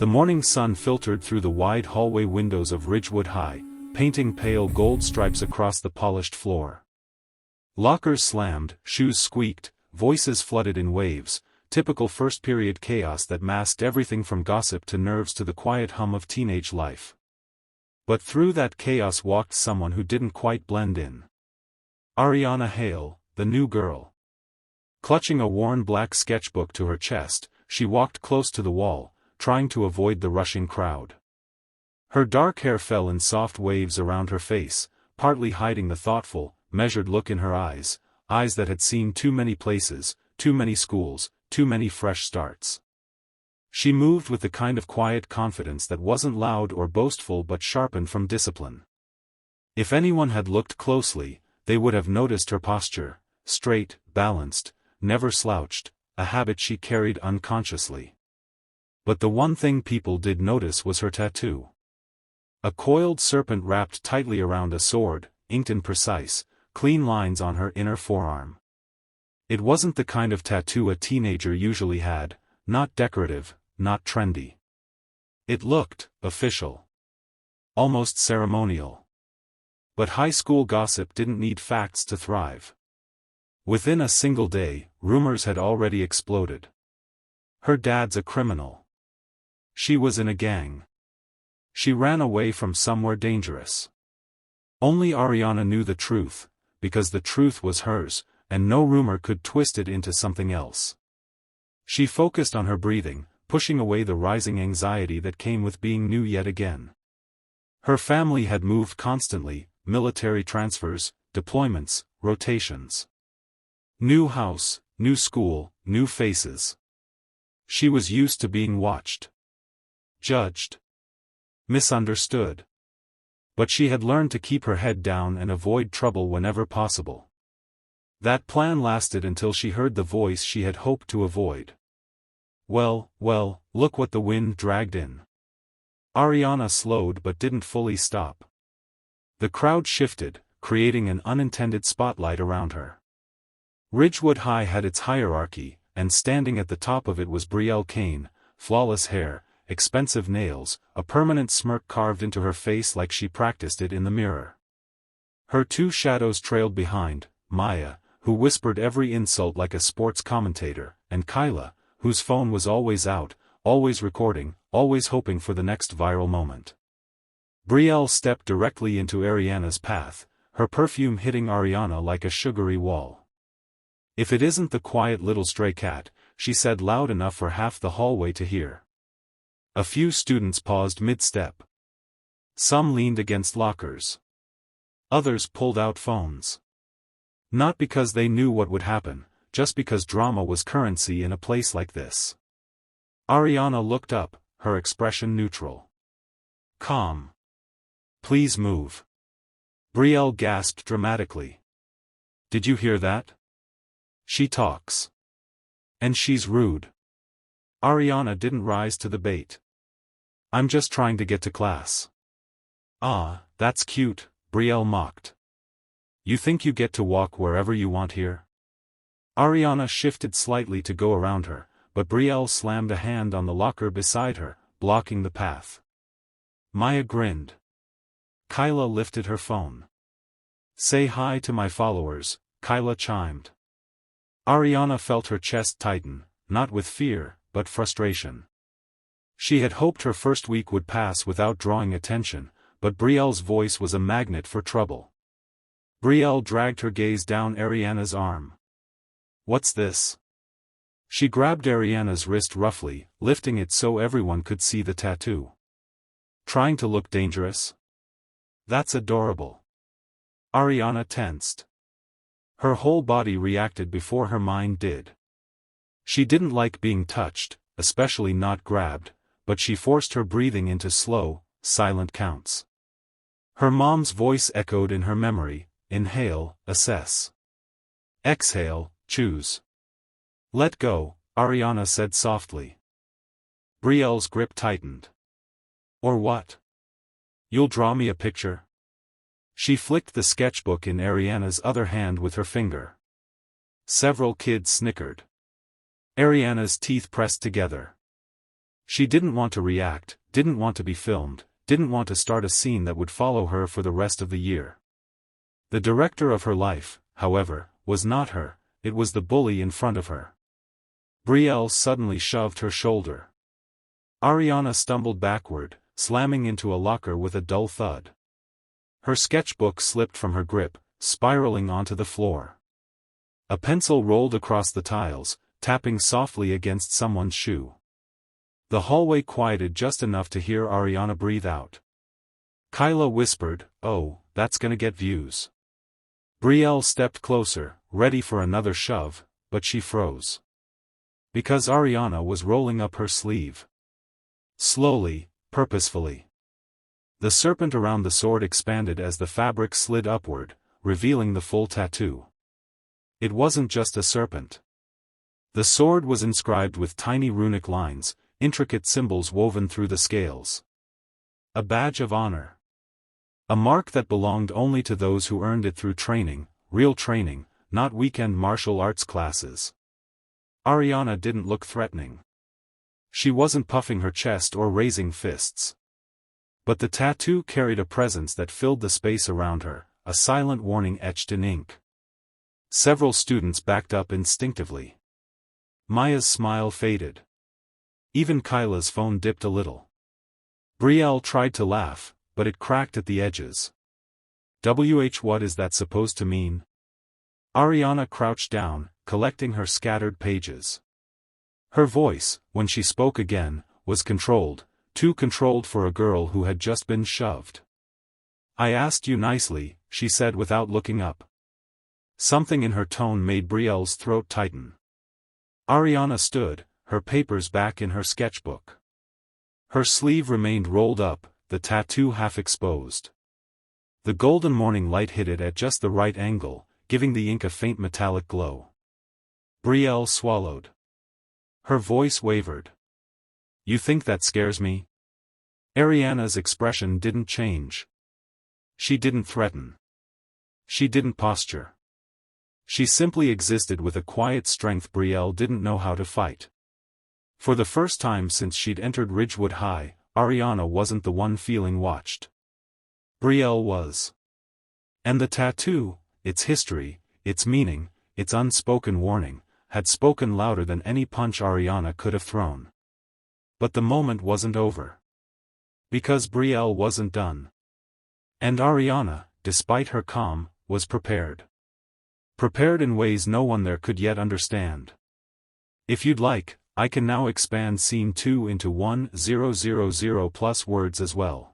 The morning sun filtered through the wide hallway windows of Ridgewood High, painting pale gold stripes across the polished floor. Lockers slammed, shoes squeaked, voices flooded in waves, typical first-period chaos that masked everything from gossip to nerves to the quiet hum of teenage life. But through that chaos walked someone who didn't quite blend in. Ariana Hale, the new girl. Clutching a worn black sketchbook to her chest, she walked close to the wall, trying to avoid the rushing crowd. Her dark hair fell in soft waves around her face, partly hiding the thoughtful, measured look in her eyes that had seen too many places, too many schools, too many fresh starts. She moved with the kind of quiet confidence that wasn't loud or boastful but sharpened from discipline. If anyone had looked closely, they would have noticed her posture, straight, balanced, never slouched, a habit she carried unconsciously. But the one thing people did notice was her tattoo. A coiled serpent wrapped tightly around a sword, inked in precise, clean lines on her inner forearm. It wasn't the kind of tattoo a teenager usually had, not decorative, not trendy. It looked official. Almost ceremonial. But high school gossip didn't need facts to thrive. Within a single day, rumors had already exploded. Her dad's a criminal. She was in a gang. She ran away from somewhere dangerous. Only Ariana knew the truth, because the truth was hers, and no rumor could twist it into something else. She focused on her breathing, pushing away the rising anxiety that came with being new yet again. Her family had moved constantly, military transfers, deployments, rotations. New house, new school, new faces. She was used to being watched. Judged. Misunderstood. But she had learned to keep her head down and avoid trouble whenever possible. That plan lasted until she heard the voice she had hoped to avoid. Well, look what the wind dragged in. Ariana slowed but didn't fully stop. The crowd shifted, creating an unintended spotlight around her. Ridgewood High had its hierarchy, and standing at the top of it was Brielle Kane, flawless hair, expensive nails, a permanent smirk carved into her face like she practiced it in the mirror. Her two shadows trailed behind, Maya, who whispered every insult like a sports commentator, and Kyla, whose phone was always out, always recording, always hoping for the next viral moment. Brielle stepped directly into Ariana's path, her perfume hitting Ariana like a sugary wall. "If it isn't the quiet little stray cat," she said loud enough for half the hallway to hear. A few students paused mid-step. Some leaned against lockers. Others pulled out phones. Not because they knew what would happen, just because drama was currency in a place like this. Ariana looked up, her expression neutral. "Calm. Please move." Brielle gasped dramatically. "Did you hear that? She talks. And she's rude." Ariana didn't rise to the bait. "I'm just trying to get to class." "Ah, that's cute," Brielle mocked. "You think you get to walk wherever you want here?" Ariana shifted slightly to go around her, but Brielle slammed a hand on the locker beside her, blocking the path. Maya grinned. Kyla lifted her phone. "Say hi to my followers," Kyla chimed. Ariana felt her chest tighten, not with fear, but frustration. She had hoped her first week would pass without drawing attention, but Brielle's voice was a magnet for trouble. Brielle dragged her gaze down Ariana's arm. "What's this?" She grabbed Ariana's wrist roughly, lifting it so everyone could see the tattoo. "Trying to look dangerous? That's adorable." Ariana tensed. Her whole body reacted before her mind did. She didn't like being touched, especially not grabbed, but she forced her breathing into slow, silent counts. Her mom's voice echoed in her memory: inhale, assess. Exhale, choose. "Let go," Ariana said softly. Brielle's grip tightened. "Or what? You'll draw me a picture?" She flicked the sketchbook in Ariana's other hand with her finger. Several kids snickered. Ariana's teeth pressed together. She didn't want to react, didn't want to be filmed, didn't want to start a scene that would follow her for the rest of the year. The director of her life, however, was not her, it was the bully in front of her. Brielle suddenly shoved her shoulder. Ariana stumbled backward, slamming into a locker with a dull thud. Her sketchbook slipped from her grip, spiraling onto the floor. A pencil rolled across the tiles, tapping softly against someone's shoe. The hallway quieted just enough to hear Ariana breathe out. Kyla whispered, "Oh, that's gonna get views." Brielle stepped closer, ready for another shove, but she froze. Because Ariana was rolling up her sleeve. Slowly, purposefully. The serpent around the sword expanded as the fabric slid upward, revealing the full tattoo. It wasn't just a serpent. The sword was inscribed with tiny runic lines, intricate symbols woven through the scales. A badge of honor. A mark that belonged only to those who earned it through training, real training, not weekend martial arts classes. Ariana didn't look threatening. She wasn't puffing her chest or raising fists. But the tattoo carried a presence that filled the space around her, a silent warning etched in ink. Several students backed up instinctively. Maya's smile faded. Even Kyla's phone dipped a little. Brielle tried to laugh, but it cracked at the edges. What is that supposed to mean? Ariana crouched down, collecting her scattered pages. Her voice, when she spoke again, was controlled, too controlled for a girl who had just been shoved. "I asked you nicely," she said without looking up. Something in her tone made Brielle's throat tighten. Ariana stood, her papers back in her sketchbook. Her sleeve remained rolled up, the tattoo half exposed. The golden morning light hit it at just the right angle, giving the ink a faint metallic glow. Brielle swallowed. Her voice wavered. "You think that scares me?" Ariana's expression didn't change. She didn't threaten. She didn't posture. She simply existed with a quiet strength Brielle didn't know how to fight. For the first time since she'd entered Ridgewood High, Ariana wasn't the one feeling watched. Brielle was. And the tattoo, its history, its meaning, its unspoken warning, had spoken louder than any punch Ariana could have thrown. But the moment wasn't over. Because Brielle wasn't done. And Ariana, despite her calm, was prepared. Prepared in ways no one there could yet understand. If you'd like, I can now expand Scene 2 into 1000+ words as well.